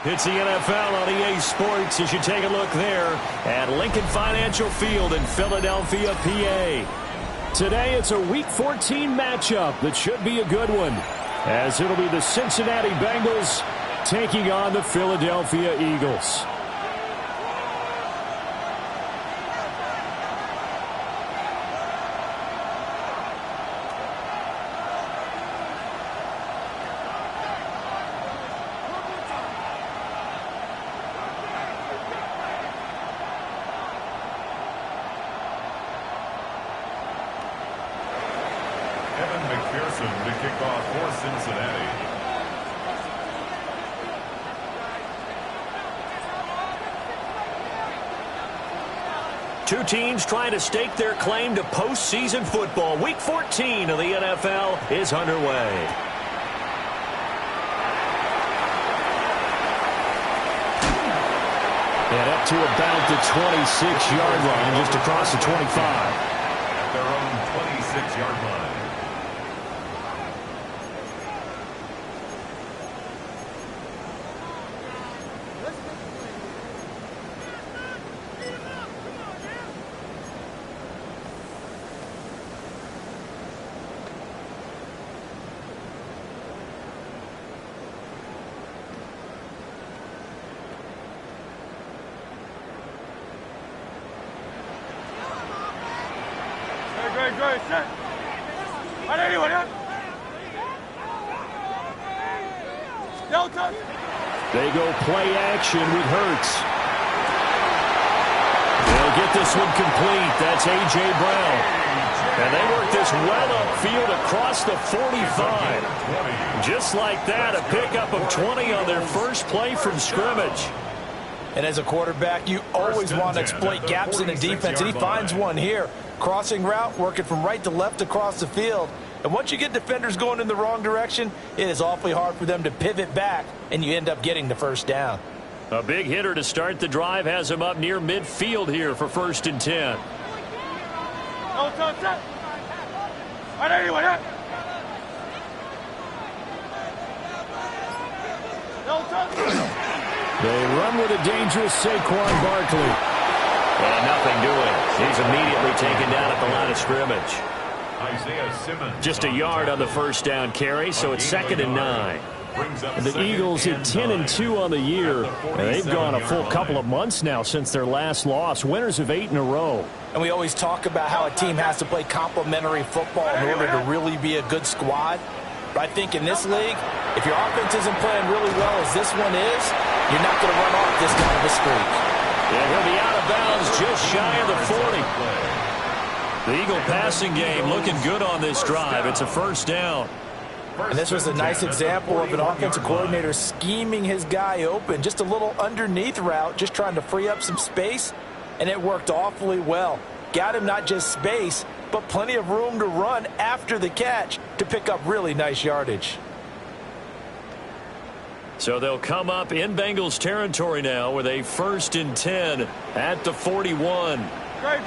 It's the NFL on EA Sports as you take a look there at Lincoln Financial Field in Philadelphia, PA. Today it's a Week 14 matchup that should be a good one, as it'll be the Cincinnati Bengals taking on the Philadelphia Eagles. To kick off for Cincinnati. Two teams trying to stake their claim to postseason football. Week 14 of the NFL is underway. And up to about the 26-yard line, just across the 25. At their own 26-yard line. They go play action with Hurts. They'll get this one complete. That's A.J. Brown. And they work this well upfield across the 45. Just like that, a pickup of 20 on their first play from scrimmage. And as a quarterback, you always want to exploit gaps in the defense, and he finds one here. Crossing route, working from right to left across the field. And once you get defenders going in the wrong direction, it is awfully hard for them to pivot back, and you end up getting the first down. A big hitter to start the drive has him up near midfield here for 1st and 10. They run with a dangerous Saquon Barkley. And nothing doing. He's immediately taken down at the line of scrimmage. Just a yard on the first down carry, so it's 2nd and 9. And the Eagles hit 10-2 on the year, and they've gone a full couple of months now since their last loss. Winners of 8 in a row. And we always talk about how a team has to play complementary football in order to really be a good squad. But I think in this league, if your offense isn't playing really well as this one is, you're not going to run off this kind of a streak. And he'll be out of bounds just shy of the 40. The Eagle passing game looking good on this drive. It's a first down. And this was a nice example of an offensive coordinator scheming his guy open. Just a little underneath route, just trying to free up some space, and it worked awfully well. Got him not just space, but plenty of room to run after the catch to pick up really nice yardage. So they'll come up in Bengals territory now with a 1st and 10 at the 41. Great.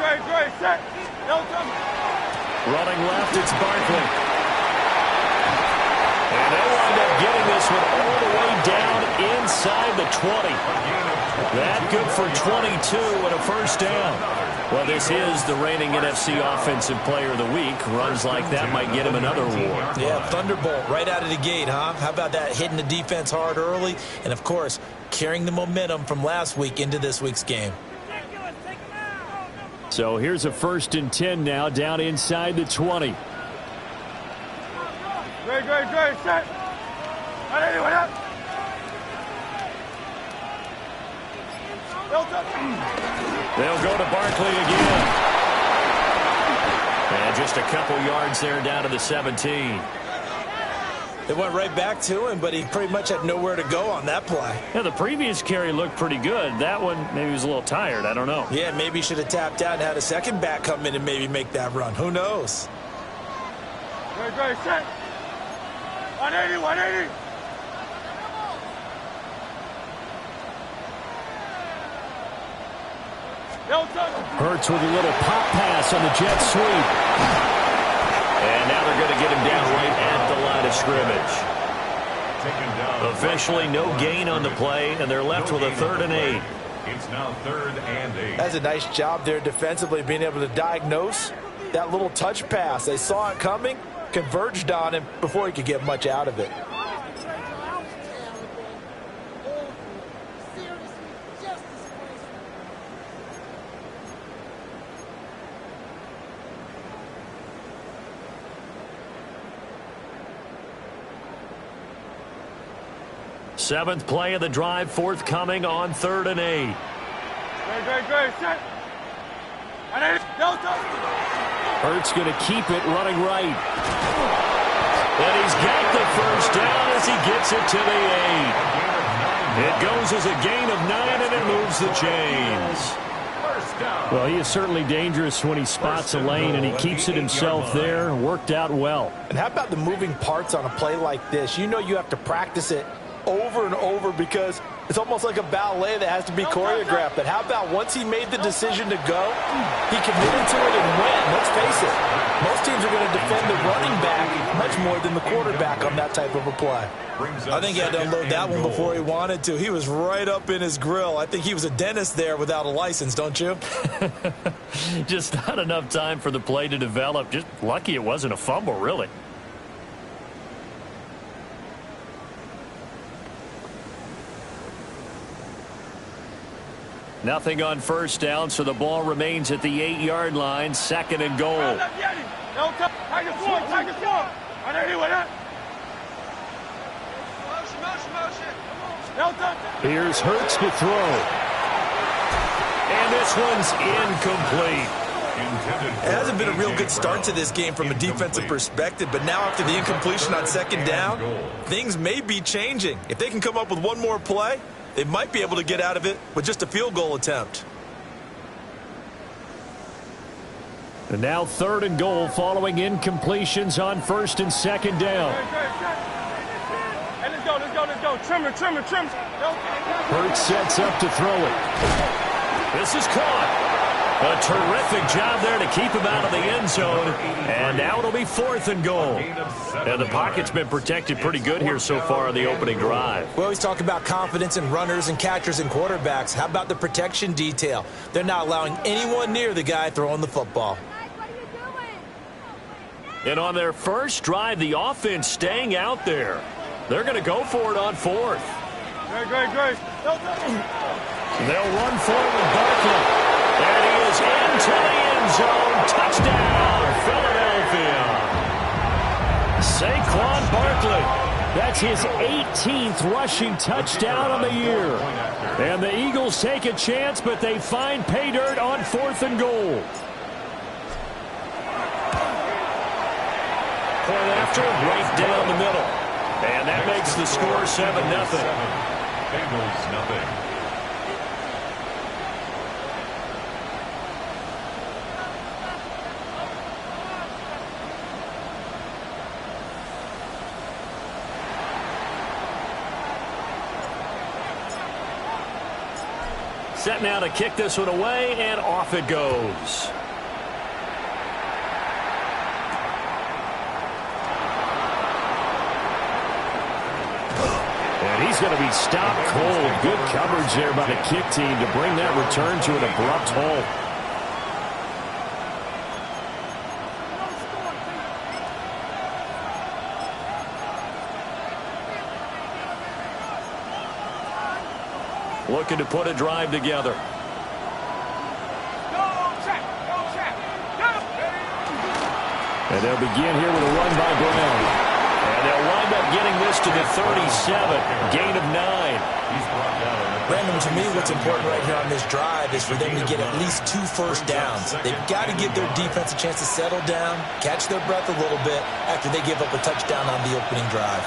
Set. Running left, it's Barkley. And they wind up getting this one all the way down inside the 20. That good for 22 and a first down. Well, this is the reigning NFC Offensive Player of the Week. Runs like that might get him another award. Yeah, thunderbolt right out of the gate, huh? How about that, hitting the defense hard early? And, of course, carrying the momentum from last week into this week's game. So here's a 1st and 10 now down inside the 20. Great. Set. They'll go to Barkley again. And just a couple yards there down to the 17. It went right back to him, but he pretty much had nowhere to go on that play. Yeah, the previous carry looked pretty good. That one, maybe he was a little tired. I don't know. Yeah, maybe he should have tapped out and had a second back come in and maybe make that run. Who knows? Great, set. 180, 180. Hurts with a little pop pass on the jet sweep. And now they're going to get him down right at the line of scrimmage. Officially no gain on the play, and they're left with a 3rd and 8. It's now 3rd and 8. That's a nice job there defensively, being able to diagnose that little touch pass. They saw it coming, converged on him before he could get much out of it. Seventh play of the drive forthcoming on 3rd and 8. Great, set. 180, Hurts going to keep it running right. And he's got the first down as he gets it to the 8. It goes as a gain of 9, and it moves the chains. Well, he is certainly dangerous when he spots a lane, and he keeps it himself there. Worked out well. And how about the moving parts on a play like this? You know you have to practice it over and over because it's almost like a ballet that has to be choreographed. But how about once he made the decision to go, he committed to it and went. Let's face it, most teams are going to defend the running back much more than the quarterback on that type of a play. I think he had to unload that one before he wanted to. He was right up in his grill. I think he was a dentist there without a license, don't you? Just not enough time for the play to develop. Just lucky it wasn't a fumble, really. Nothing on first down, so the ball remains at the 8-yard line. 2nd and goal. Here's Hurts to throw. And this one's incomplete. It hasn't been a real good start to this game from a defensive perspective, but now after the incompletion on 2nd down, things may be changing. If they can come up with one more play, they might be able to get out of it with just a field goal attempt. And now 3rd and goal following incompletions on 1st and 2nd down. Hey, let's go. Trim. Hurts sets up to throw it. This is caught. A terrific job there to keep him out of the end zone. And now it'll be 4th and goal. And the pocket's been protected pretty good here so far on the opening drive. We always talk about confidence in runners and catchers and quarterbacks. How about the protection detail? They're not allowing anyone near the guy throwing the football. And on their first drive, the offense staying out there. They're going to go for it on 4th. Great. They'll run for it with Barkley. There he is into the end zone. Touchdown, Philadelphia. Saquon Barkley. That's his 18th rushing touchdown of the year. And the Eagles take a chance, but they find pay dirt on 4th and goal. Point after, right down the middle. And that makes the score 7-0. Bengals nothing. Set now to kick this one away, and off it goes. And he's going to be stopped cold. Good coverage there by the kick team to bring that return to an abrupt halt. Looking to put a drive together. And they'll begin here with a run by Brown. And they'll wind up getting this to the 37. Gain of 9. He's brought down Brandon, to me, what's important right here on this drive is for them to get at least 2 first downs. They've got to give their defense a chance to settle down, catch their breath a little bit after they give up a touchdown on the opening drive.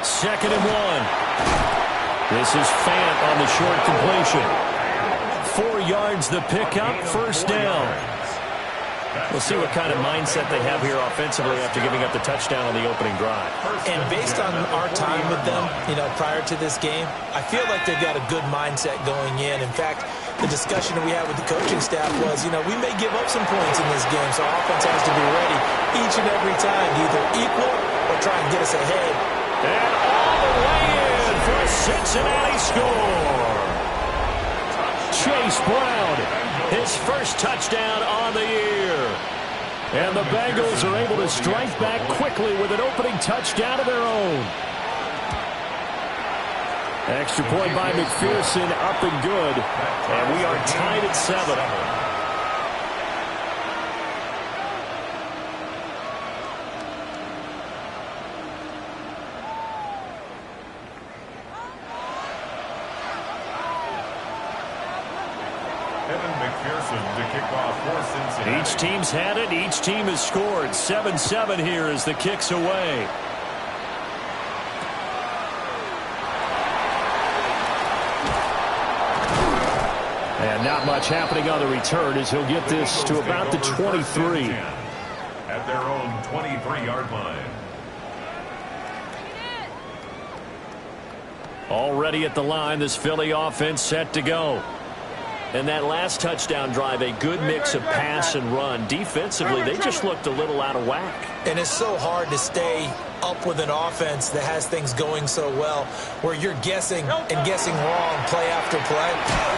Second and 1. This is Fant on the short completion. 4 yards the pickup, first down. We'll see what kind of mindset they have here offensively after giving up the touchdown on the opening drive. And based on our time with them, prior to this game, I feel like they've got a good mindset going in. In fact, the discussion that we had with the coaching staff was, we may give up some points in this game, so our offense has to be ready each and every time to either equal or try and get us ahead. And all the way in for a Cincinnati score. Chase Brown, his first touchdown on the year. And the Bengals are able to strike back quickly with an opening touchdown of their own. Extra point by McPherson, up and good. And we are tied at 7. Each team's had it. Each team has scored. 7-7 here as the kick's away. And not much happening on the return as he'll get this to about the 23. At their own 23-yard line. Already at the line, this Philly offense set to go. And that last touchdown drive, a good mix of pass and run. Defensively, they just looked a little out of whack. And it's so hard to stay up with an offense that has things going so well, where you're guessing and guessing wrong play after play.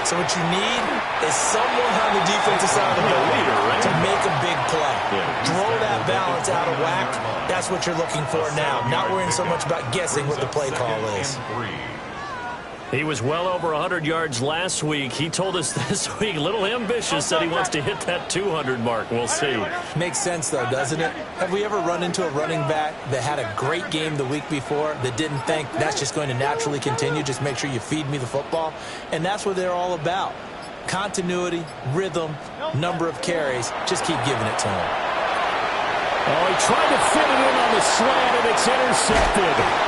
So what you need is someone on the defensive side of the ball to make a big play. Throw that balance out of whack. That's what you're looking for now. Not worrying so much about guessing what the play call is. He was well over 100 yards last week. He told us this week, a little ambitious, said he wants to hit that 200 mark. We'll see. Makes sense, though, doesn't it? Have we ever run into a running back that had a great game the week before that didn't think that's just going to naturally continue? Just make sure you feed me the football. And that's what they're all about. Continuity, rhythm, number of carries. Just keep giving it to him. Oh, he tried to fit it in on the slant, and it's intercepted.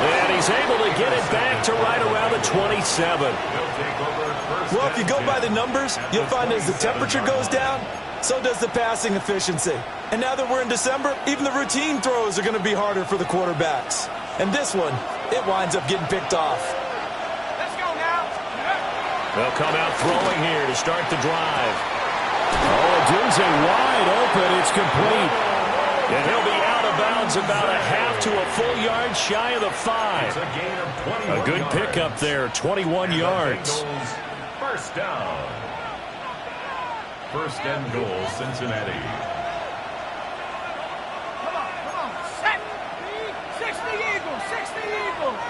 And he's able to get it back to right around the 27. Well, if you go by the numbers, you'll find as the temperature goes down, so does the passing efficiency. And now that we're in December, even the routine throws are going to be harder for the quarterbacks. And this one, it winds up getting picked off. Let's go now. They'll come out throwing here to start the drive. Oh, Dunze wide open. It's complete. And he'll be out of bounds about a half to a full yard shy of the 5. A good pickup there, 21 yards. First down. First and goal, Cincinnati. Come on. Set. 60 Eagles. 60 Eagles.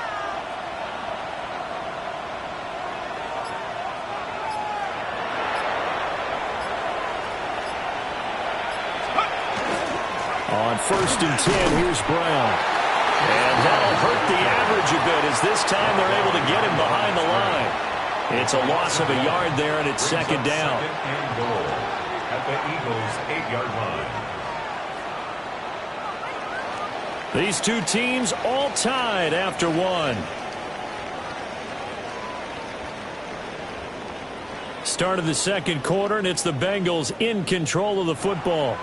On first and 10, here's Brown. And that'll hurt the average a bit as this time they're able to get him behind the line. It's a loss of a yard there, and it's second down. Second and goal at the Eagles' 8-yard line. These two teams all tied after one. Start of the second quarter, and it's the Bengals in control of the football.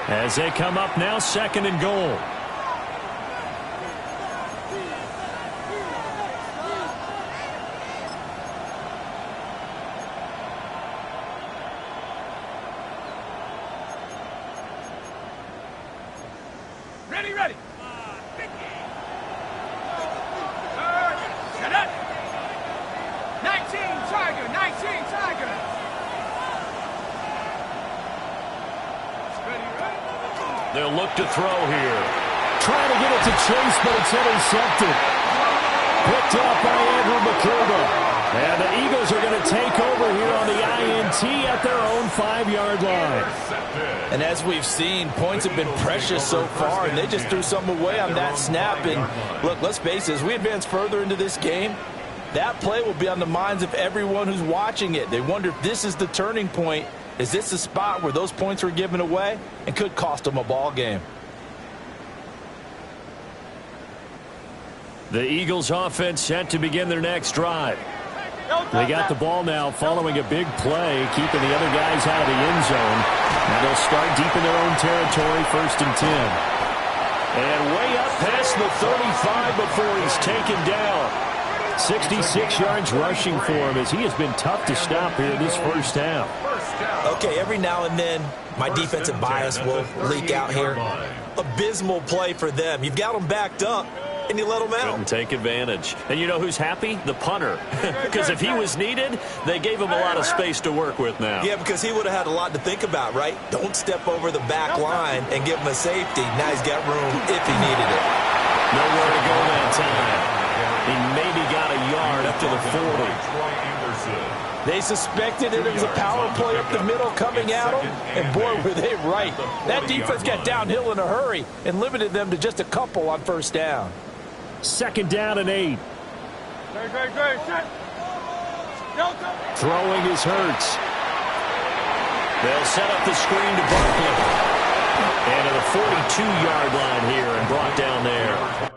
As they come up now, second and goal. Ready. Set up. 19 Tiger. They'll look to throw here. Trying to get it to Chase, but it's intercepted. Picked up by Andrew McCurdy. And the Eagles are going to take over here on the INT at their own 5-yard line. And as we've seen, points have been precious so far, and they just threw some away on that snap. And look, let's face it, as we advance further into this game, that play will be on the minds of everyone who's watching it. They wonder if this is the turning point. Is this the spot where those points were given away and could cost them a ball game? The Eagles offense set to begin their next drive. They got the ball now following a big play, keeping the other guys out of the end zone. And they'll start deep in their own territory, 1st and 10. And way up past the 35 before he's taken down. 66 yards rushing for him as he has been tough to stop here this first half. Okay, every now and then my defensive bias will leak out here. Abysmal play for them. You've got them backed up, and you let them out. Couldn't take advantage. And you know who's happy? The punter. Because if he was needed, they gave him a lot of space to work with now. Yeah, because he would have had a lot to think about, right? Don't step over the back line and give him a safety. Now he's got room if he needed it. Nowhere to go that time. He maybe got a yard up to the 40. They suspected it was a power play up the middle coming at them, and boy, were they right. That defense got downhill in a hurry and limited them to just a couple on 1st down. 2nd down and 8. Throwing is Hurts. They'll set up the screen to Barkley. And to the 42-yard line here and brought down there.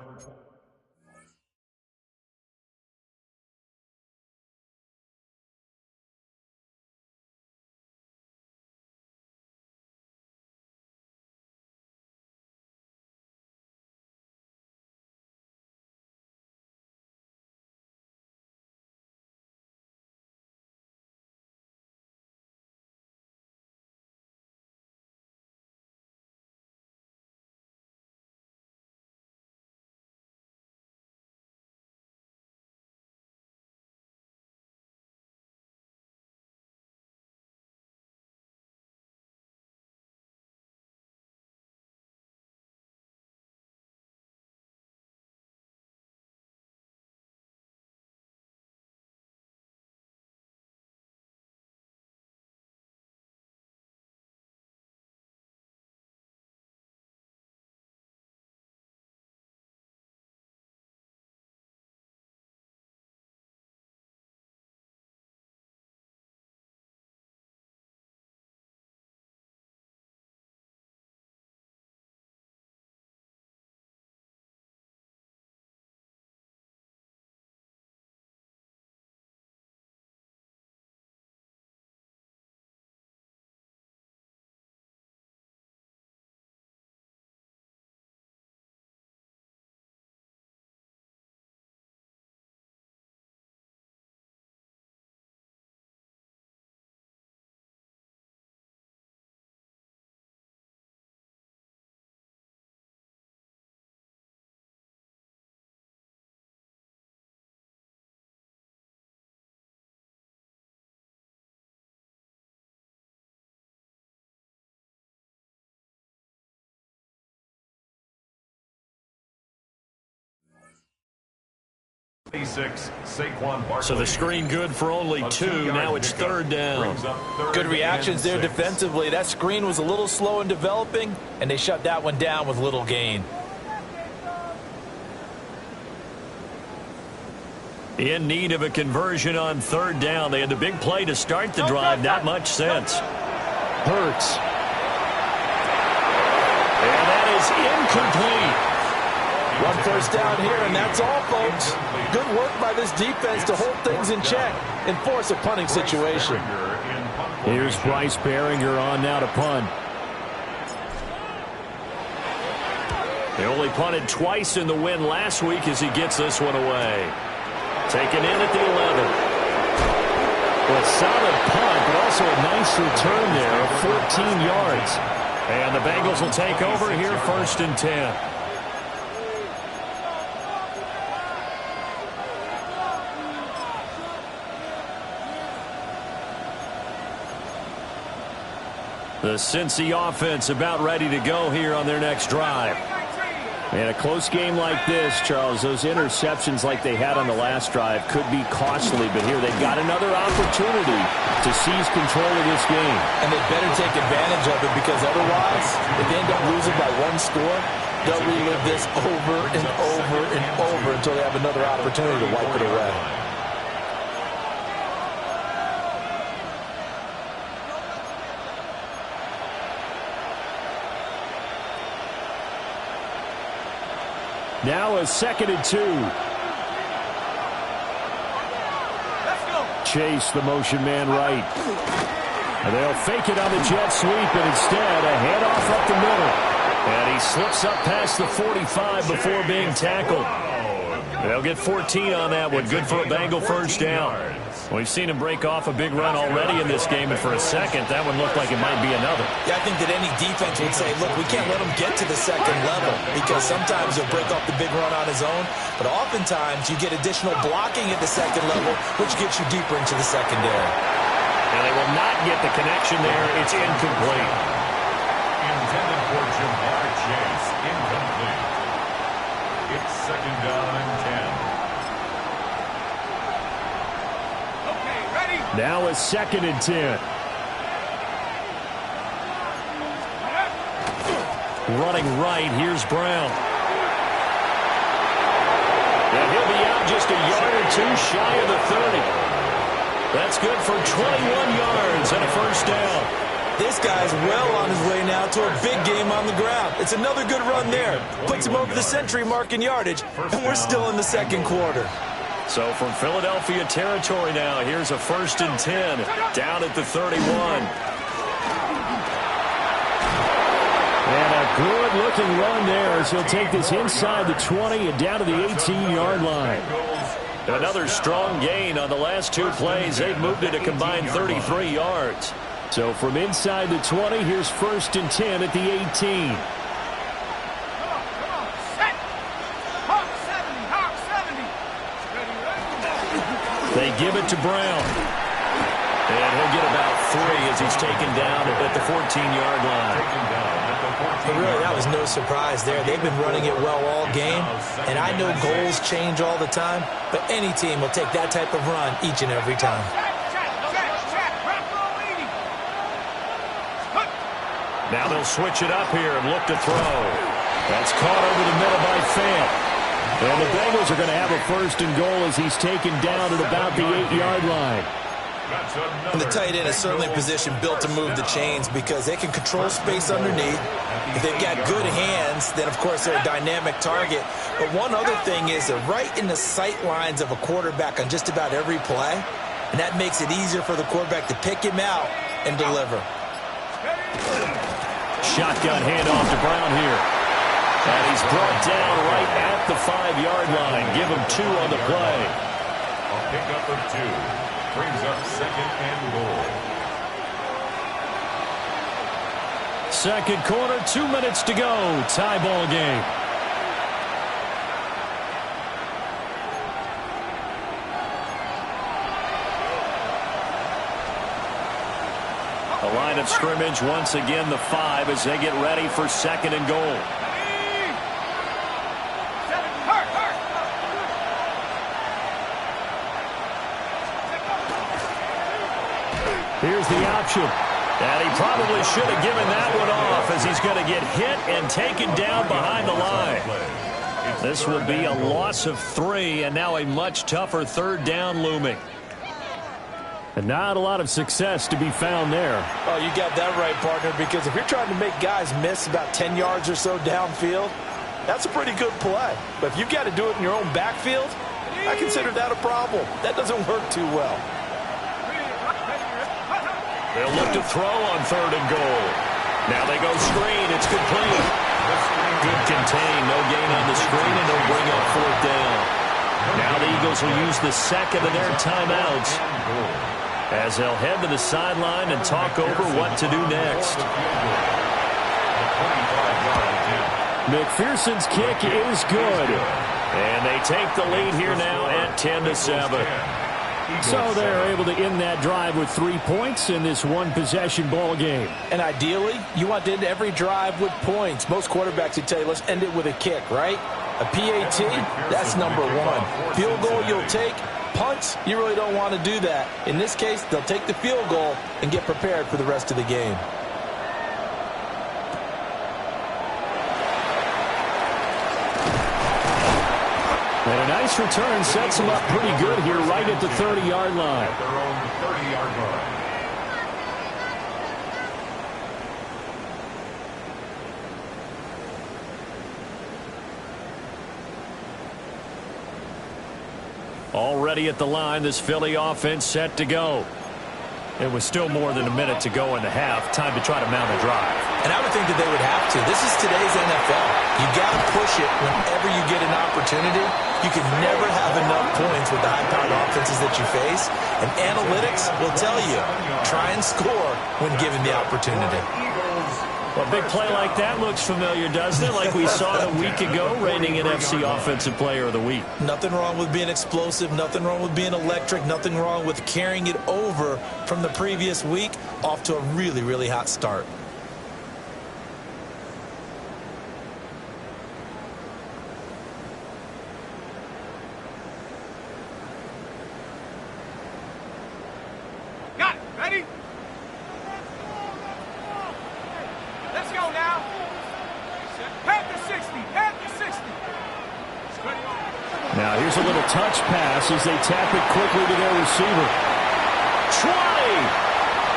So the screen good for only 2. Now it's 3rd down. Good reactions there defensively. That screen was a little slow in developing, and they shut that one down with little gain. In need of a conversion on 3rd down. They had the big play to start the drive. Not much sense. Hurts. And that is incomplete. 1 first down here, and that's all, folks. Good work by this defense to hold things in check and force a punting situation. Here's Bryce Behringer on now to punt. They only punted twice in the win last week as he gets this one away. Taken in at the 11. Well, solid punt, but also a nice return there of 14 yards. And the Bengals will take over here 1st and 10. The Cincy offense about ready to go here on their next drive. And a close game like this, Charles, those interceptions like they had on the last drive could be costly. But here they've got another opportunity to seize control of this game. And they better take advantage of it, because otherwise, if they end up losing by one score, they'll relive this over and over and over until they have another opportunity to wipe it away. Now a 2nd and 2. Let's go. Chase the motion man right. And they'll fake it on the jet sweep, and instead a handoff up the middle. And he slips up past the 45 before being tackled. They'll get 14 on that one. Good for a Bengal first down. We've seen him break off a big run already in this game, and for a second, that one looked like it might be another. Yeah, I think that any defense would say, look, we can't let him get to the second level, because sometimes he'll break off the big run on his own, but oftentimes you get additional blocking at the second level, which gets you deeper into the secondary. And they will not get the connection there. It's incomplete. Intended for Jamar Chase. Incomplete. It's 2nd down and 10. Now a 2nd and 10. Running right, here's Brown. And he'll be out just a yard or two shy of the 30. That's good for 21 yards and a first down. This guy's well on his way now to a big game on the ground. It's another good run there. Puts him over the century mark in yardage, and we're still in the second quarter. So from Philadelphia territory now, here's a 1st and 10 down at the 31. And a good-looking run there as he'll take this inside the 20 and down to the 18-yard line. Another strong gain on the last two plays. They've moved it a combined 33 yards. So from inside the 20, here's 1st and 10 at the 18. They give it to Brown. And he'll get about 3 as he's taken down at the 14-yard line. But really, that was no surprise there. They've been running it well all game. And I know goals change all the time, but any team will take that type of run each and every time. Now they'll switch it up here and look to throw. That's caught over the middle by Fant. And the Bengals are going to have a 1st and goal as he's taken down at about the 8-yard line. And the tight end is certainly a position built to move the chains because they can control space underneath. If they've got good hands, then, of course, they're a dynamic target. But one other thing is they're right in the sight lines of a quarterback on just about every play, and that makes it easier for the quarterback to pick him out and deliver. Shotgun handoff to Brown here. And he's brought down right at the 5-yard line. Give him 2 on the play. A pickup of 2. Brings up 2nd and goal. Second quarter, 2 minutes to go. Tie ball game. The line of scrimmage once again the 5 as they get ready for 2nd and goal. Here's the option. And he probably should have given that one off as he's going to get hit and taken down behind the line. This will be a loss of 3 and now a much tougher 3rd down looming. And not a lot of success to be found there. Oh, you got that right, partner, because if you're trying to make guys miss about 10 yards or so downfield, that's a pretty good play. But if you've got to do it in your own backfield, I consider that a problem. That doesn't work too well. They'll look to throw on 3rd and goal. Now they go screen. It's complete. Good contain. No gain on the screen, and they'll bring up 4th down. Now the Eagles will use the 2nd of their timeouts as they'll head to the sideline and talk over what to do next. McPherson's kick is good. And they take the lead here now at 10-7. So they're able to end that drive with 3 points in this one-possession ball game. And ideally, you want to end every drive with points. Most quarterbacks would tell you, let's end it with a kick, right? A PAT, that's number one. Field goal you'll take. Punts, you really don't want to do that. In this case, they'll take the field goal and get prepared for the rest of the game. And a nice return sets them up pretty good here right at the 30-yard line. At their own 30-yard line. Already at the line, this Philly offense set to go. It was still more than a minute to go in the half. Time to try to mount a drive. And I would think that they would have to. This is today's NFL. You got to push it whenever you get an opportunity. You can never have enough points with the high-powered offenses that you face. And analytics will tell you, try and score when given the opportunity. Well, a big play like that looks familiar, doesn't it? Like we saw it a week ago, reigning NFC Offensive Player of the Week. Nothing wrong with being explosive. Nothing wrong with being electric. Nothing wrong with carrying it over from the previous week off to a really, really hot start. Got it. Ready? Let's go now. Pat the 60. Pat the 60. Now here's a little touch pass as they tap it quickly to their receiver. 20.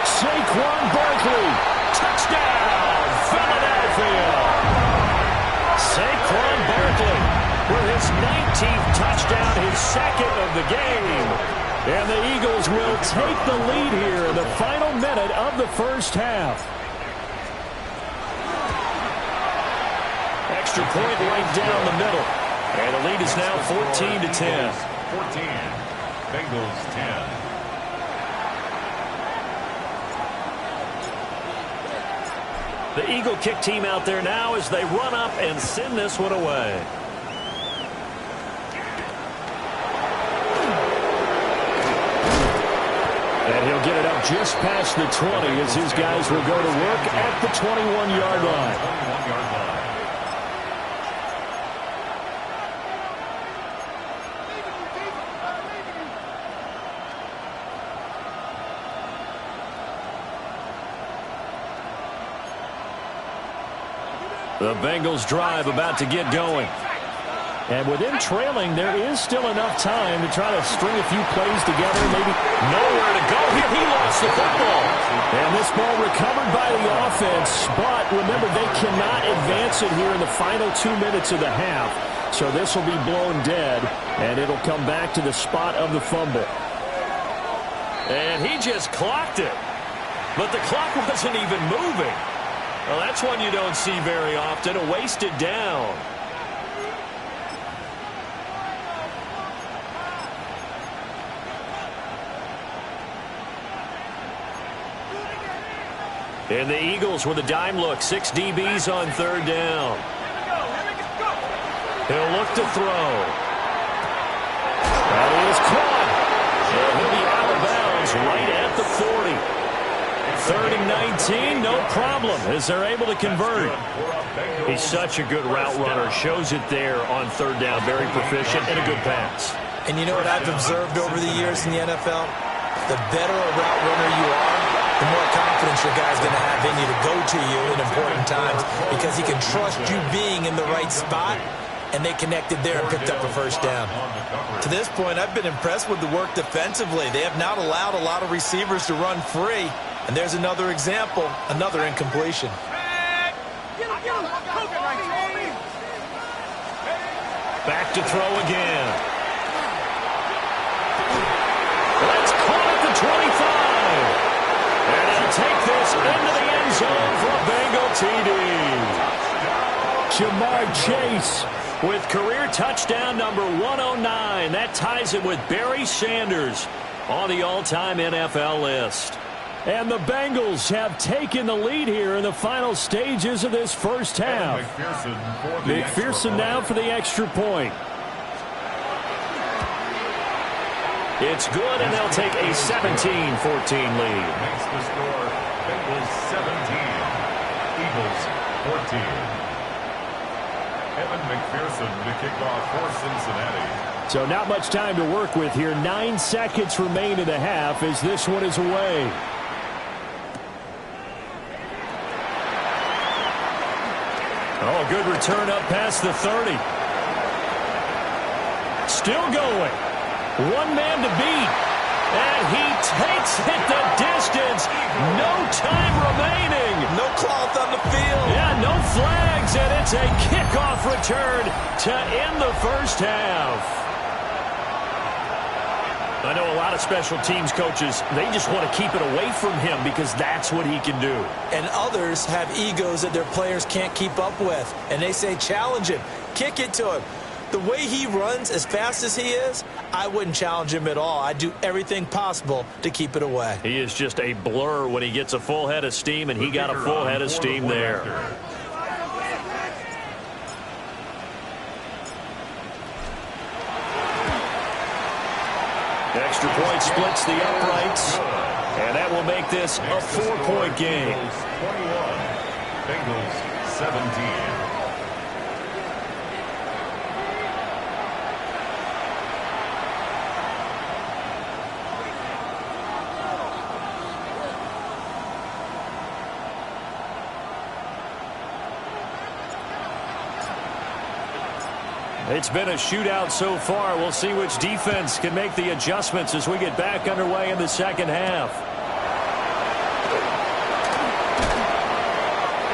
Saquon Barkley. Touchdown, Philadelphia. Saquon Barkley with his 19th touchdown, his second of the game. And the Eagles will take the lead here in the final minute of the first half. Extra point right down the middle. And the lead is now 14-10. 14. Bengals 10. The Eagle kick team out there now as they run up and send this one away. And he'll get it up just past the 20 as his guys will go to work at the 21-yard line. 21-yard line. The Bengals drive about to get going. And with them trailing, there is still enough time to try to string a few plays together. Maybe nowhere to go here. He lost the football. And this ball recovered by the offense. But remember, they cannot advance it here in the final 2 minutes of the half. So this will be blown dead, and it'll come back to the spot of the fumble. And he just clocked it. But the clock wasn't even moving. Well, that's one you don't see very often, a wasted down. And the Eagles with a dime look, 6 DBs on third down. He'll look to throw. That is caught. And he'll be out of bounds right at the 40. 3rd and 19, no problem, as they're able to convert. He's such a good route runner. Shows it there on third down. Very proficient and a good pass. And you know what I've observed over the years in the NFL? The better a route runner you are, the more confidence your guy's going to have in you to go to you in important times because he can trust you being in the right spot, and they connected there and picked up a first down. To this point, I've been impressed with the work defensively. They have not allowed a lot of receivers to run free. And there's another example, another incompletion. Back to throw again. That's caught at the 25. And he'll take this into the end zone for a Bengal TD. Jamar Chase with career touchdown number 109. That ties him with Barry Sanders on the all-time NFL list. And the Bengals have taken the lead here in the final stages of this first half. McPherson now for the extra point. It's good, and they'll take a 17-14 lead. Makes the score Bengals 17, Eagles 14. Evan McPherson to kick off for Cincinnati. So not much time to work with here. 9 seconds remain in the half as this one is away. Oh, good return up past the 30. Still going. One man to beat. And he takes it the distance. No time remaining. No cloth on the field. Yeah, no flags, and it's a kickoff return to end the first half. I know a lot of special teams coaches, they just want to keep it away from him because that's what he can do. And others have egos that their players can't keep up with. And they say, challenge him. Kick it to him. The way he runs as fast as he is, I wouldn't challenge him at all. I'd do everything possible to keep it away. He is just a blur when he gets a full head of steam, and he got a full head of steam there. Extra point splits the uprights, and that will make this a 4-point game. Bengals 17. It's been a shootout so far. We'll see which defense can make the adjustments as we get back underway in the second half.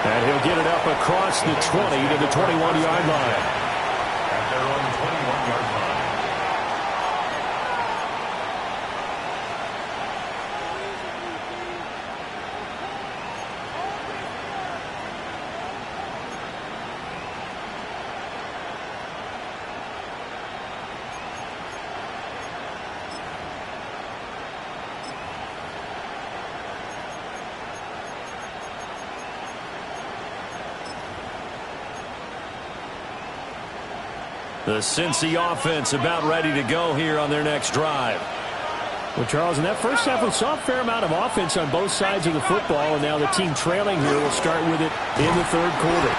And he'll get it up across the 20 to the 21-yard line. At their own 21-yard line. The Cincy offense about ready to go here on their next drive. Well, Charles, in that first half, we saw a fair amount of offense on both sides of the football, and now the team trailing here will start with it in the third quarter.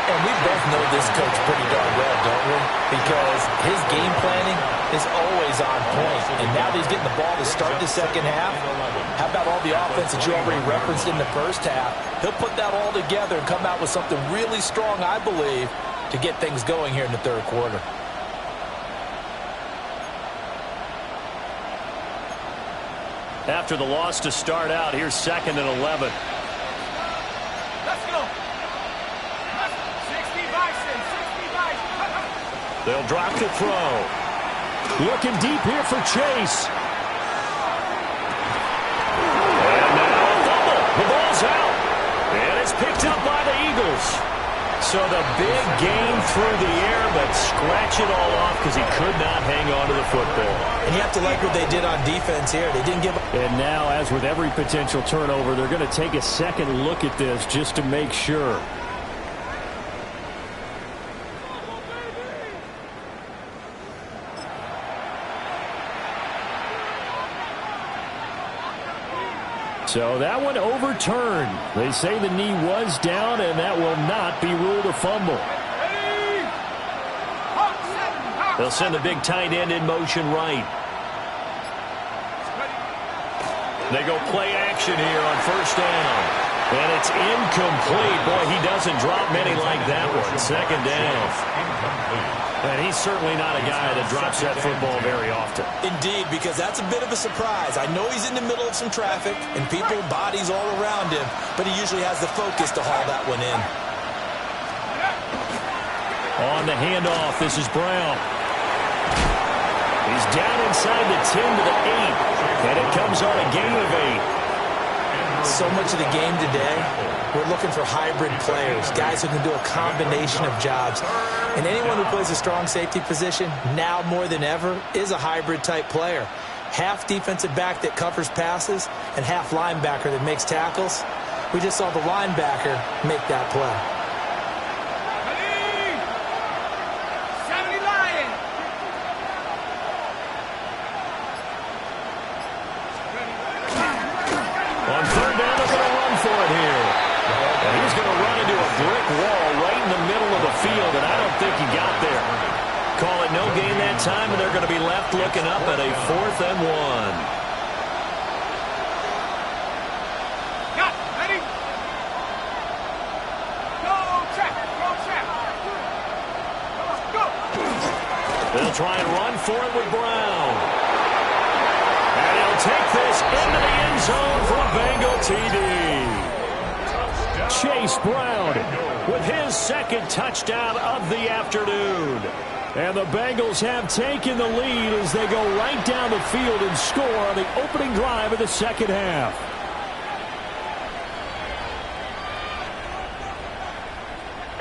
And we both know this coach pretty darn well, don't we? Because his game planning is always on point. And now that he's getting the ball to start the second half, how about all the offense that you already referenced in the first half? He'll put that all together and come out with something really strong, I believe, to get things going here in the third quarter. After the loss to start out, here's 2nd and 11. Let's go. 60 Bison, 60 Bison. They'll drop the throw. Looking deep here for Chase. And now a fumble. The ball's out. And it's picked up by the Eagles. So the big gain through the air, but scratch it all off because he could not hang on to the football. And you have to like what they did on defense here. They didn't give up. And now, as with every potential turnover, they're going to take a second look at this just to make sure. So that one overturned. They say the knee was down, and that will not be ruled a fumble. They'll send the big tight end in motion right. They go play action here on first down. And it's incomplete. Boy, he doesn't drop many like that one. Second down. And he's certainly not a guy that drops that football very often. Indeed, because that's a bit of a surprise. I know he's in the middle of some traffic and people, bodies all around him, but he usually has the focus to haul that one in. On the handoff, this is Brown. He's down inside the 10 to the 8, and it comes on a gain of 8. So much of the game today, we're looking for hybrid players, guys who can do a combination of jobs. And anyone who plays a strong safety position, now more than ever, is a hybrid-type player. Half defensive back that covers passes and half linebacker that makes tackles. We just saw the linebacker make that play. 70 Lions. On third down, they're going to run for it here. And he's going to run into a brick wall right in the middle of the field, and I don't think he got there. Call it no gain that time, and they're going to be left looking up at a 4th and 1. They'll try and run for it with Brown. And he'll take this into the end zone for a Bengal TD. Chase Brown with his 2nd touchdown of the afternoon. And the Bengals have taken the lead as they go right down the field and score on the opening drive of the 2nd half.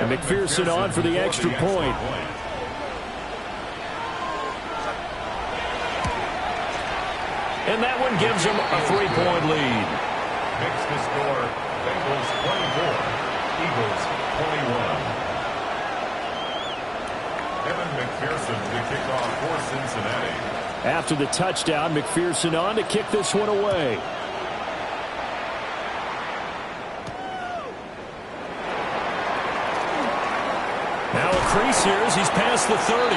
And McPherson on for the extra point. And that one gives them a 3-point lead. Makes the score Bengals 24, Eagles 21. Evan McPherson to kick off for Cincinnati. After the touchdown, McPherson on to kick this one away. Now a crease here as he's past the 30.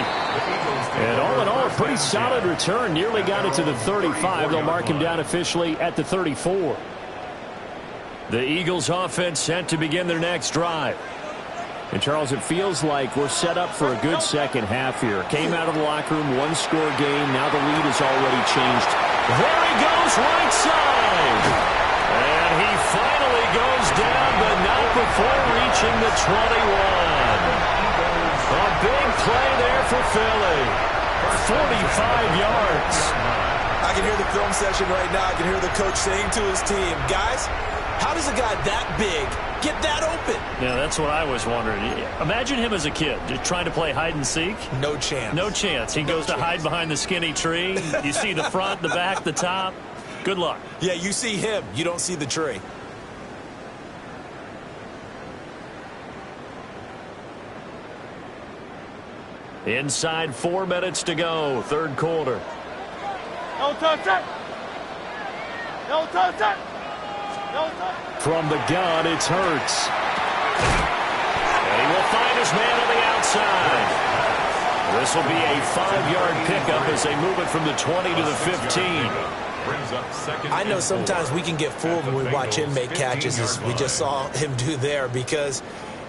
And all in all, a pretty solid return. Nearly got it to the 35. They'll mark him down officially at the 34. The Eagles offense set to begin their next drive. And, Charles, it feels like we're set up for a good second half here. Came out of the locker room, one-score game. Now the lead has already changed. There he goes, right side. And he finally goes down, but not before reaching the 21. A big play there for Philly. 45 yards. I can hear the film session right now. I can hear the coach saying to his team, guys, how does a guy that big get that open? Yeah, that's what I was wondering. Imagine him as a kid, just trying to play hide and seek. No chance. No chance. He goes to hide behind the skinny tree. You see the front, the back, the top. Good luck. Yeah, you see him. You don't see the tree. Inside 4 minutes to go, 3rd quarter. No touch it. No touch it. No touch. From the gun, it's Hurts. And he will find his man on the outside. This will be a 5-yard pickup as they move it from the 20 to the 15. I know sometimes we can get fooled when we watch him make catches, as we just saw him do there, because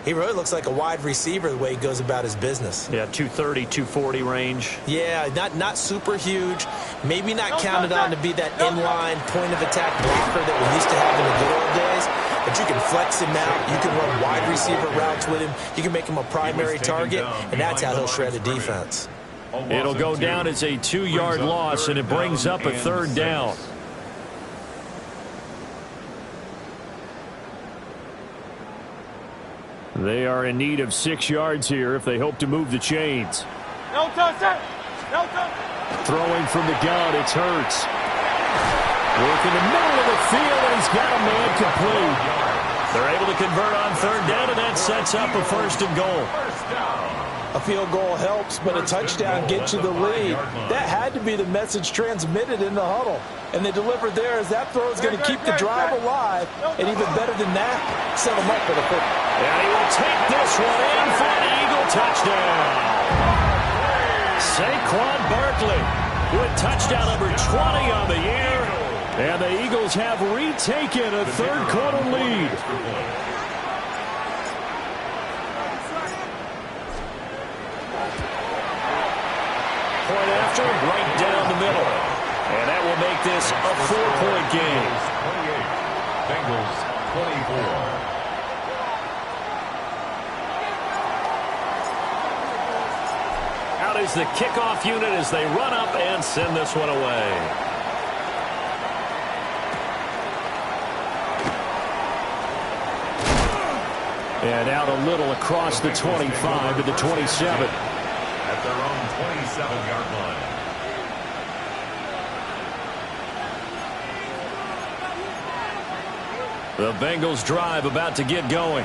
he really looks like a wide receiver the way he goes about his business. Yeah, 230, 240 range. Yeah, not super huge. Maybe not counted on to be that inline point-of-attack blocker that we used to have in the good old days. But you can flex him out. You can run wide receiver routes with him. You can make him a primary target, and that's how he'll shred a defense. It'll go down as a 2-yard loss, and it brings up a 3rd down. They are in need of 6 yards here if they hope to move the chains. No touch it. No touch. Throwing from the gun, it's Hurts. Working the middle of the field, and he's got a man complete. They're able to convert on 3rd down, and that sets up a 1st and goal. A field goal helps, but a touchdown gets you the lead. That had to be the message transmitted in the huddle. And they delivered there as that throw is going to keep the drive alive. And even better than that, set them up for the pick. And he will take this one in for an Eagle touchdown. Saquon Barkley with touchdown number 20 on the year. And the Eagles have retaken a 3rd quarter lead. Point after, right down the middle. And that will make this a 4-point game. 28, Bengals 24. Out is the kickoff unit as they run up and send this one away. And out a little across the 25 to the 27. At their own 27-yard line. The Bengals drive about to get going.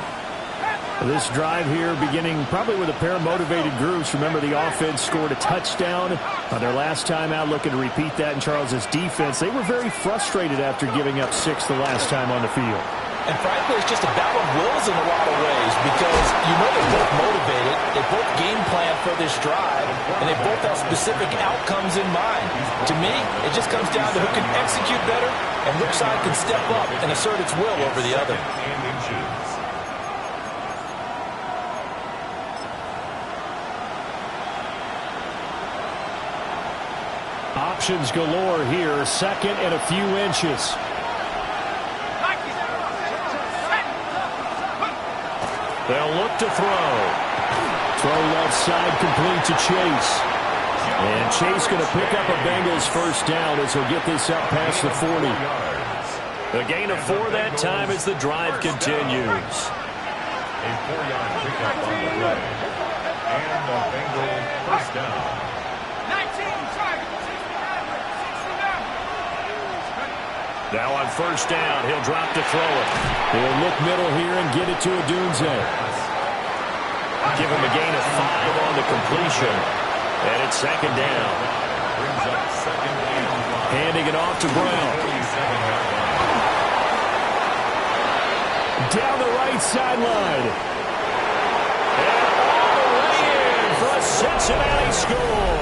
This drive here beginning probably with a pair of motivated groups. Remember, the offense scored a touchdown on their last time out, looking to repeat that in Charles's defense. They were very frustrated after giving up 6 the last time on the field. And frankly, it's just a battle of wills in a lot of ways because you know they're both motivated, they both game plan for this drive, and they both have specific outcomes in mind. To me, it just comes down to who can execute better and which side can step up and assert its will over the other. Options galore here, second and a few inches. They'll look to throw. Throw left side complete to Chase. And Chase going to pick up a Bengals first down as he'll get this up past the 40. A gain of 4 that time as the drive continues. A 4-yard pickup on the play. And a Bengal first down. 19, sorry. Now on first down, he'll drop to throw it. He'll look middle here and get it to Odunze. Give him a gain of 5 on the completion. And it's second down. Handing it off to Brown. Down the right sideline. And all the way in for a Cincinnati score.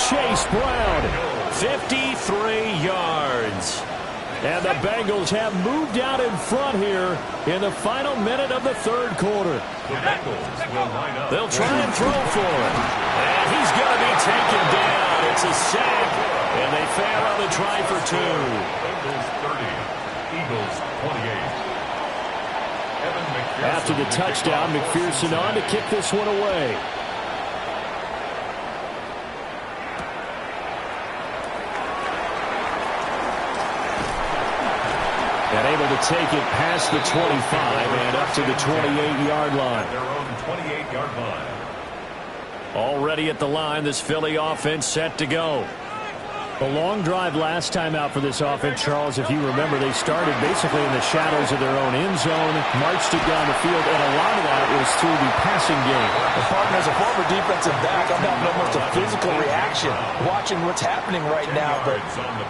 Chase Brown, 53 yards. And the Bengals have moved out in front here in the final minute of the third quarter. The Bengals will line up. They'll try and throw for it. And he's going to be taken down. It's a sack. And they fail on the try for 2. Bengals 30, Eagles 28. After the touchdown, McPherson on to kick this one away. And able to take it past the 25 and up to the 28-yard line. Their own 28-yard line. Already at the line, this Philly offense set to go. A long drive last time out for this offense, Charles. If you remember, they started basically in the shadows of their own end zone, marched it down the field, and a lot of that was through the passing game. And partner, as a former defensive back, I'm having almost a physical reaction watching what's happening right now. But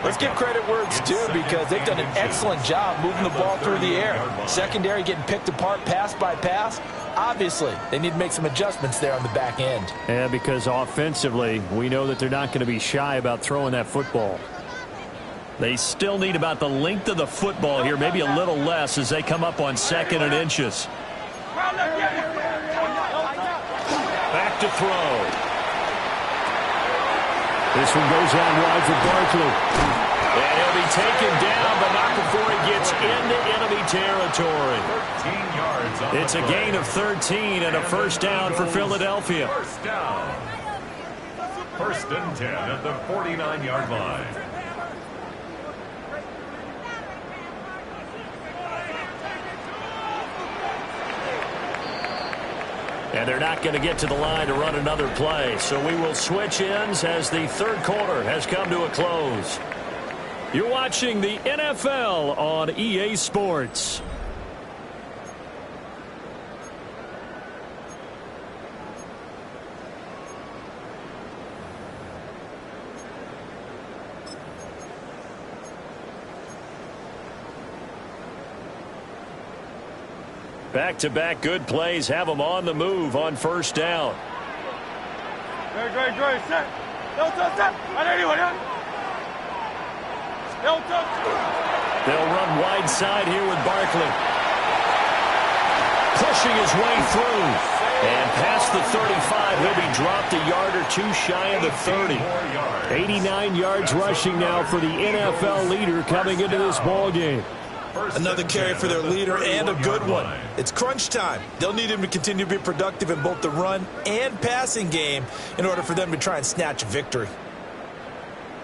let's give credit where it's due because they've done an excellent job moving the ball through the air. Secondary getting picked apart pass by pass. Obviously, they need to make some adjustments there on the back end. Yeah, because offensively, we know that they're not going to be shy about throwing that football. They still need about the length of the football here, maybe a little less as they come up on 2nd and inches. Back to throw. This one goes out wide for Barkley. And he'll be taken down, but not before he gets into enemy territory. 13 yards on It's a gain of 13 and a first down for Philadelphia. First down. 1st and 10 at the 49-yard line. And they're not going to get to the line to run another play. So we will switch ends as the third quarter has come to a close. You're watching the NFL on EA Sports. Back-to-back good plays have them on the move on first down. Great. Set. Set. They'll run wide side here with Barkley. Pushing his way through. And past the 35, he'll be dropped a yard or 2 shy of the 30. 89 yards rushing now for the NFL leader coming into this ballgame. Another carry for their leader and a good one. It's crunch time. They'll need him to continue to be productive in both the run and passing game in order for them to try and snatch a victory.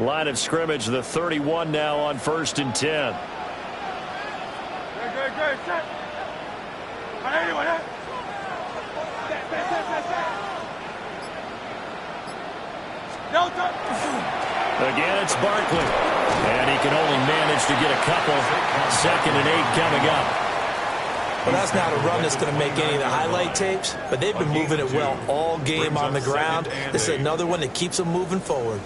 Line of scrimmage, the 31 now on 1st and 10. Great. Set. Again, it's Barkley. And he can only manage to get a couple. 2nd and 8 coming up. Well, that's not a run that's going to make any of the highlight tapes, but they've been moving it well all game on the ground. This is another one that keeps them moving forward.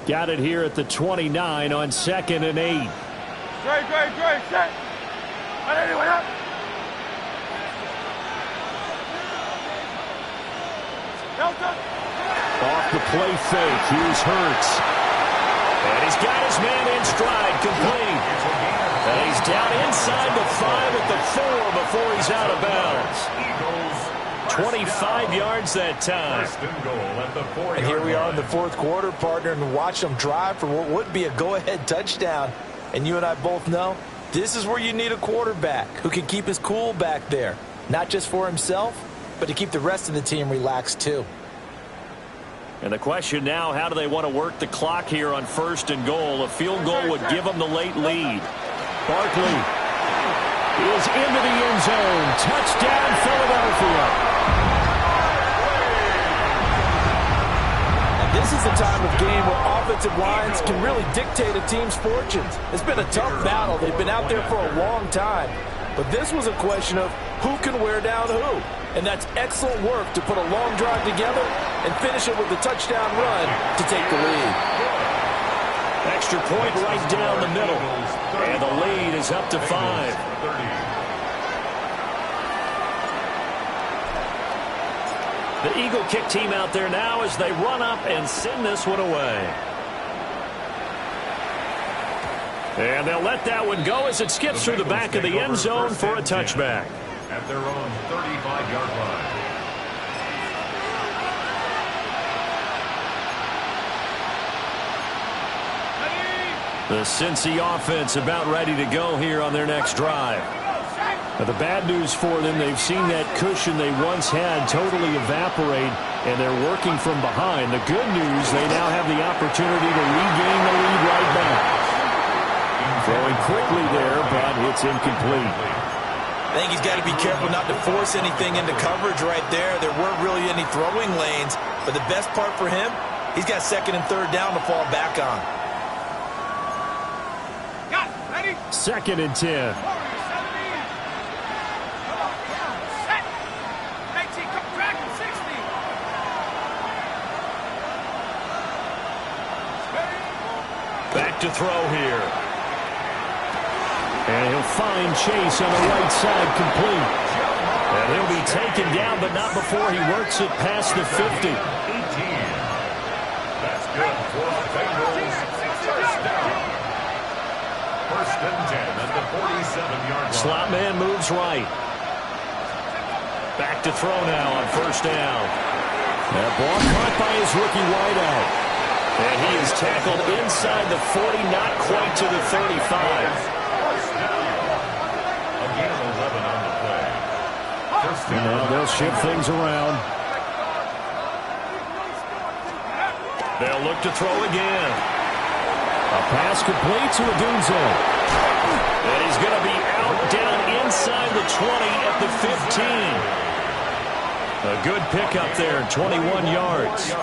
Got it here at the 29 on 2nd and 8. Great, set. Anyone up? Off the play fake, here's Hurts. And he's got his man in stride, complete. And he's down inside the 5 at the 4 before he's out of bounds. 25 yards that time. And here we are in the 4th quarter, partner, and watch them drive for what would be a go-ahead touchdown. And you and I both know this is where you need a quarterback who can keep his cool back there, not just for himself, but to keep the rest of the team relaxed too. And the question now, how do they want to work the clock here on 1st and goal? A field goal would give them the late lead. Barkley is into the end zone. Touchdown, Philadelphia. And this is the time of game where offensive lines can really dictate a team's fortunes. It's been a tough battle. They've been out there for a long time. But this was a question of who can wear down who. And that's excellent work to put a long drive together and finish it with a touchdown run to take the lead. Extra point right down the middle. And the lead is up to 5. The Eagle kick team out there now as they run up and send this one away. And they'll let that one go as it skips through the back of the end zone for a touchback. At their own 35-yard line. The Cincy offense about ready to go here on their next drive. Now, the bad news for them, they've seen that cushion they once had totally evaporate, and they're working from behind. The good news, they now have the opportunity to regain the lead right back. Throwing quickly there, but it's incomplete. I think he's got to be careful not to force anything into coverage right there. There weren't really any throwing lanes, but the best part for him, he's got 2nd and 3rd down to fall back on. Got it. Ready? 2nd and 10. Back to throw here. And he'll find Chase on the right side, complete. And he'll be taken down, but not before he works it past the 50. 18. That's good for the Bengals. First down. 1st and 10 at the 47-yard line. Slot man moves right. Back to throw now on 1st down. That ball caught by his rookie wideout. And he is tackled inside the 40, not quite to the 35. Again, 11 on the play. And they'll shift things around. They'll look to throw again. A pass complete to Adunze. And he's going to be out down inside the 20 at the 15. A good pickup there, 21 yards.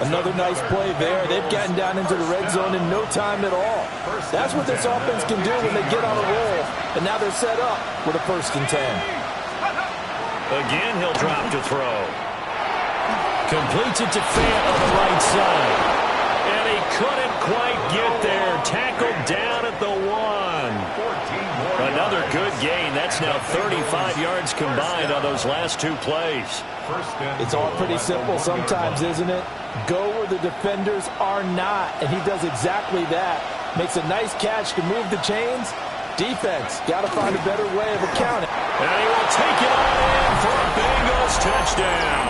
Another nice play there. They've gotten down into the red zone in no time at all. That's what this offense can do when they get on a roll. And now they're set up with a 1st and 10. Again, he'll drop to throw. Completes it to Fant on the right side. And he couldn't quite get there. Tackled down at the 1. Another good gain. That's now 35 yards combined on those last 2 plays. It's all pretty simple sometimes, isn't it? Go where the defenders are not, and he does exactly that. Makes a nice catch to move the chains. Defense, got to find a better way of accounting. And he will take it on in for a Bengals touchdown.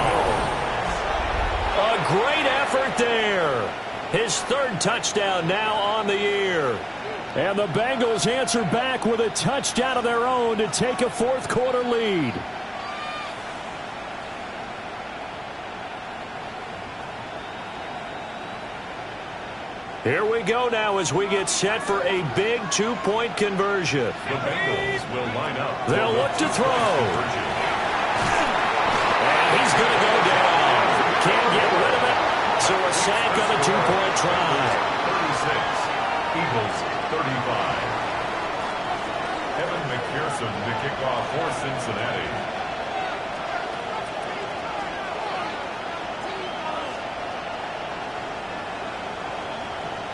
A great effort there. His 3rd touchdown now on the year. And the Bengals answer back with a touchdown of their own to take a 4th quarter lead. Here we go now as we get set for a big 2-point conversion. The Bengals will line up. They'll look to throw. And he's going to go down. Can't get rid of it. So a sack on a 2-point try. 36. Eagles 35. McPherson to kick off for Cincinnati.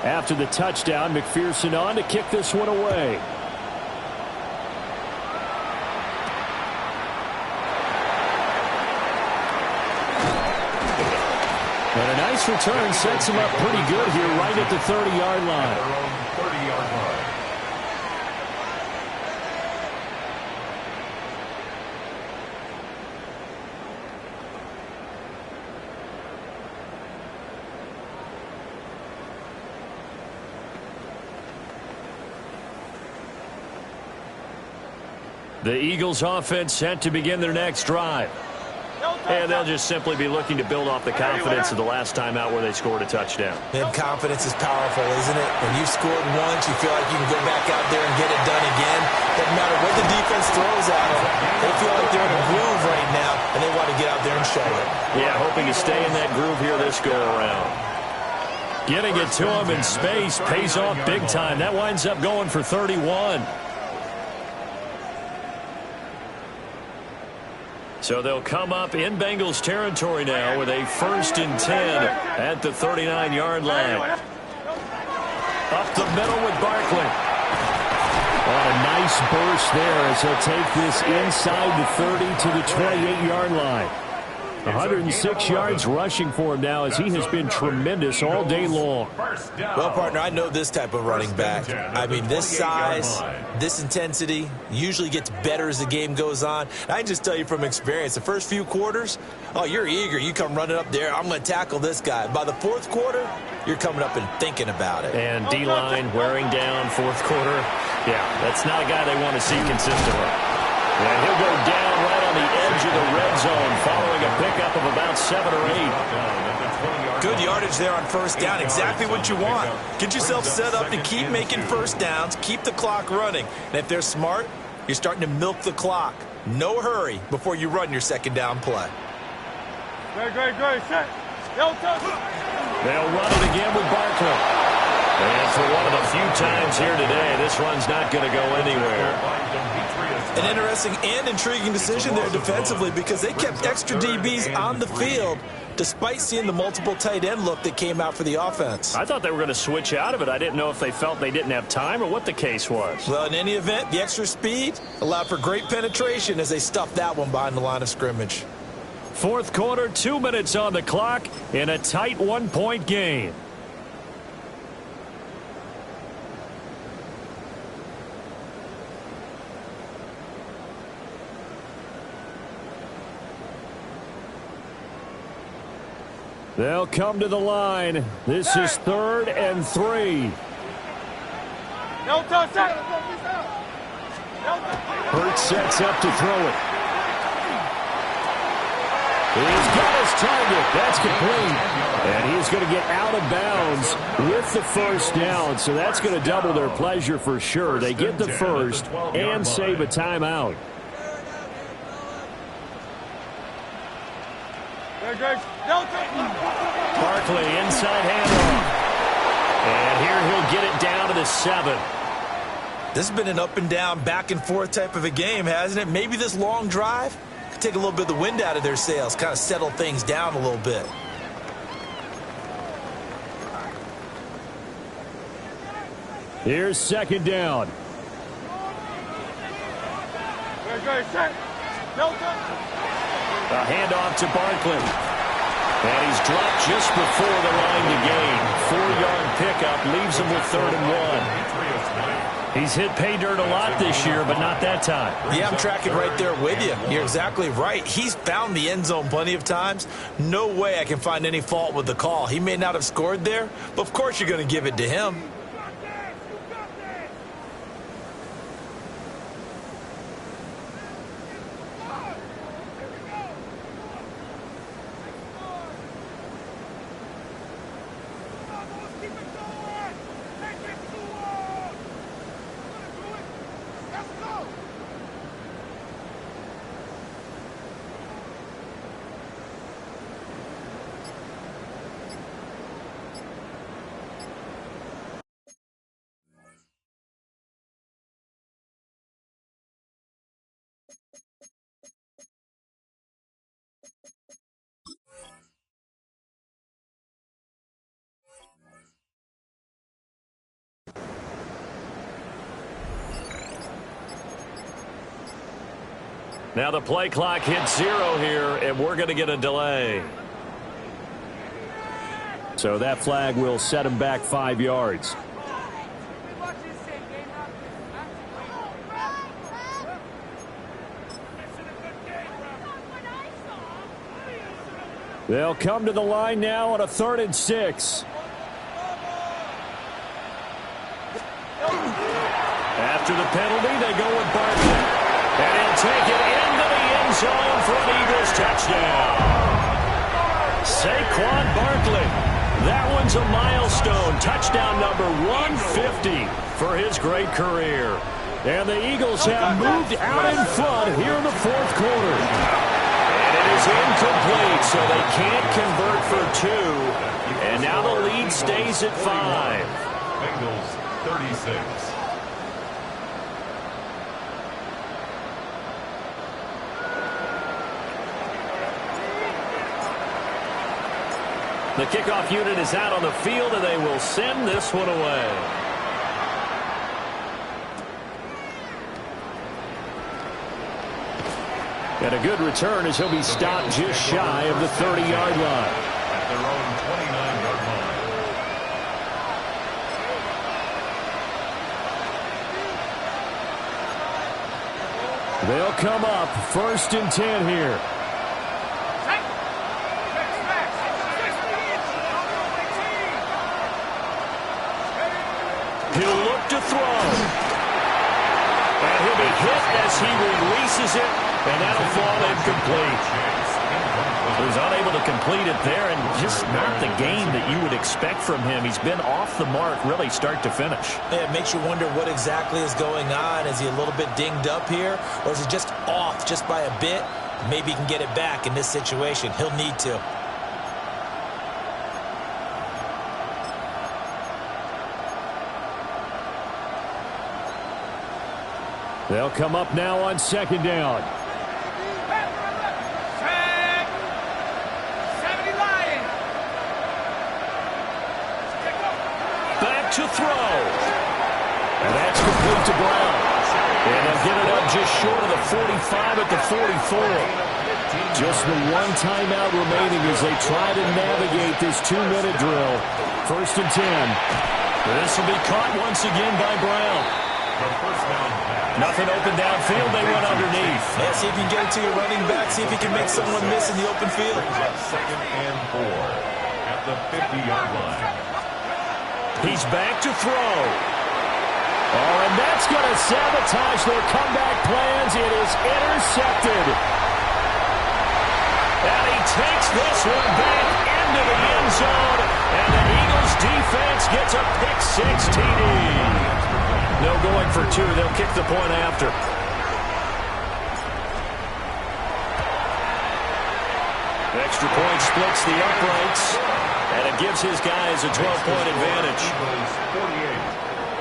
After the touchdown, McPherson on to kick this one away. And a nice return sets him up pretty good here right at the 30-yard line. Their own 30-yard line. The Eagles offense set to begin their next drive. And they'll just simply be looking to build off the confidence of the last time out where they scored a touchdown. And confidence is powerful, isn't it? When you've scored once, you feel like you can go back out there and get it done again. Doesn't matter what the defense throws at them. They feel like they're in a groove right now, and they want to get out there and show it. Yeah, hoping to stay in that groove here this go-around. Getting it to him in space pays off big time. That winds up going for 31. So they'll come up in Bengals territory now with a 1st and 10 at the 39-yard line. Up the middle with Barkley. Oh, a nice burst there as he'll take this inside the 30 to the 28-yard line. 106 yards rushing for him now as he has been tremendous all day long. Well, partner, I know this type of running back. I mean, this size, this intensity usually gets better as the game goes on. And I can just tell you from experience, the first few quarters, oh, you're eager. You come running up there, I'm going to tackle this guy. By the 4th quarter, you're coming up and thinking about it. And D-line wearing down 4th quarter. Yeah, that's not a guy they want to see consistently. And he'll go down right on the edge of the red zone following a pickup of about 7 or 8. Good yardage there on 1st down. Exactly what you want. Get yourself set up to keep making 1st downs, keep the clock running. And if they're smart, you're starting to milk the clock. No hurry before you run your 2nd down play. Great. Set. They'll run it again with Barkley. And for one of the few times here today, this run's not going to go anywhere. An interesting and intriguing decision there defensively because they kept extra DBs on the field despite seeing the multiple tight end look that came out for the offense. I thought they were going to switch out of it. I didn't know if they felt they didn't have time or what the case was. Well, in any event, the extra speed allowed for great penetration as they stuffed that one behind the line of scrimmage. 4th quarter, 2 minutes on the clock in a tight 1-point game. They'll come to the line. This is 3rd and 3. Hurts sets up to throw it. He's got his target. That's complete. And he's going to get out of bounds with the 1st down. So that's going to double their pleasure for sure. They get the 1st and save a timeout. Barkley inside handoff. And here he'll get it down to the 7. This has been an up and down, back and forth type of a game, hasn't it? Maybe this long drive could take a little bit of the wind out of their sails, kind of settle things down a little bit. Here's 2nd down. A handoff to Barkley. And he's dropped just before the line to gain. 4-yard pickup leaves him with 3rd and 1. He's hit pay dirt a lot this year, but not that time. Yeah, I'm tracking right there with you. You're exactly right. He's found the end zone plenty of times. No way I can find any fault with the call. He may not have scored there, but of course you're going to give it to him. Now the play clock hits 0 here, and we're going to get a delay. So that flag will set him back 5 yards. They'll come to the line now on a 3rd and 6. After the penalty, they go with Barkley. And he'll take it into the end zone for an Eagles touchdown. Saquon Barkley. That one's a milestone. Touchdown number 150 for his great career. And the Eagles have moved out in front here in the 4th quarter. And it is incomplete, so they can't convert for 2. And now the lead stays at 5. Bengals 36. The kickoff unit is out on the field, and they will send this one away. And a good return as he'll be stopped just shy of the 30-yard line. At their own 29-yard line. They'll come up 1st and 10 here. He'll look to throw. And he'll be hit as he releases it, and that'll fall incomplete. He was unable to complete it there, and just not the game that you would expect from him. He's been off the mark really start to finish. Yeah, it makes you wonder what exactly is going on. Is he a little bit dinged up here, or is he just off just by a bit? Maybe he can get it back in this situation. He'll need to. They'll come up now on 2nd down. Back to throw. And that's complete to Brown. And they'll get it up just short of the 45 at the 44. Just the one timeout remaining as they try to navigate this 2-minute drill. 1st and 10. This will be caught once again by Brown. Nothing open downfield. They run underneath. Yeah, see if you can get it to your running back. See if you can make someone miss in the open field. 2nd and 4 at the 50-yard line. He's back to throw. Oh, and that's going to sabotage their comeback plans. It is intercepted. And he takes this one back into the end zone. And the Eagles defense gets a pick-6 TD. No going for 2. They'll kick the point after. Extra point splits the uprights, and it gives his guys a 12-point advantage. Eagles 48,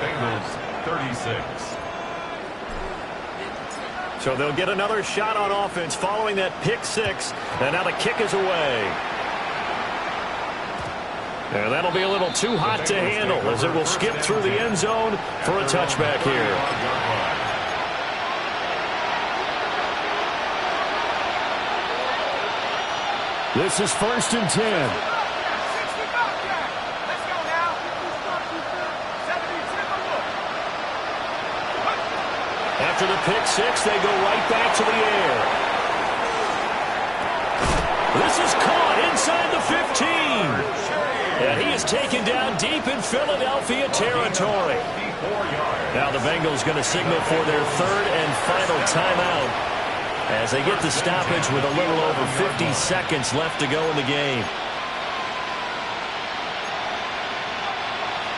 Bengals 36. So they'll get another shot on offense following that pick-6, and now the kick is away. And that'll be a little too hot to handle as it will skip through the end zone for a touchback here. This is 1st and 10. After the pick-6, they go right back to the air. This is caught inside the 15. And he is taken down deep in Philadelphia territory. Now the Bengals going to signal for their 3rd and final timeout as they get the stoppage with a little over 50 seconds left to go in the game.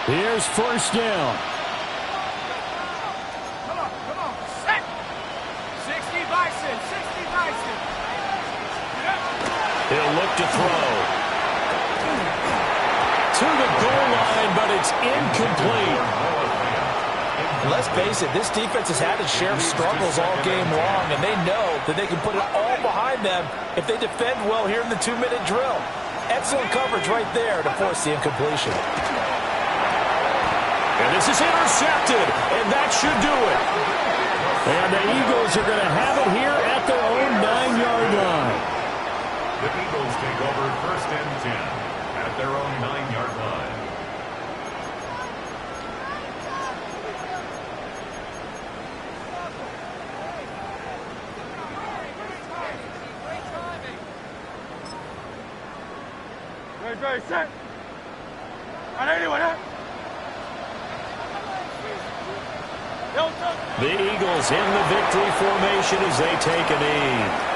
Here's 1st down. Come on, set. 60 Bison, 60 Bison. He'll look to throw. To the goal line, but it's incomplete. Let's face it, this defense has had its share of struggles all game long, and they know that they can put it all behind them if they defend well here in the 2-minute drill. Excellent coverage right there to force the incompletion. And this is intercepted, and that should do it. And the Eagles are going to have it here at their Eagles take over 1st and 10 at their own 9-yard line. Very set. And anyone, huh? The Eagles in the victory formation as they take a knee.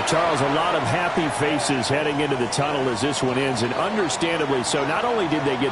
Charles, a lot of happy faces heading into the tunnel as this one ends, and understandably so. Not only did they get the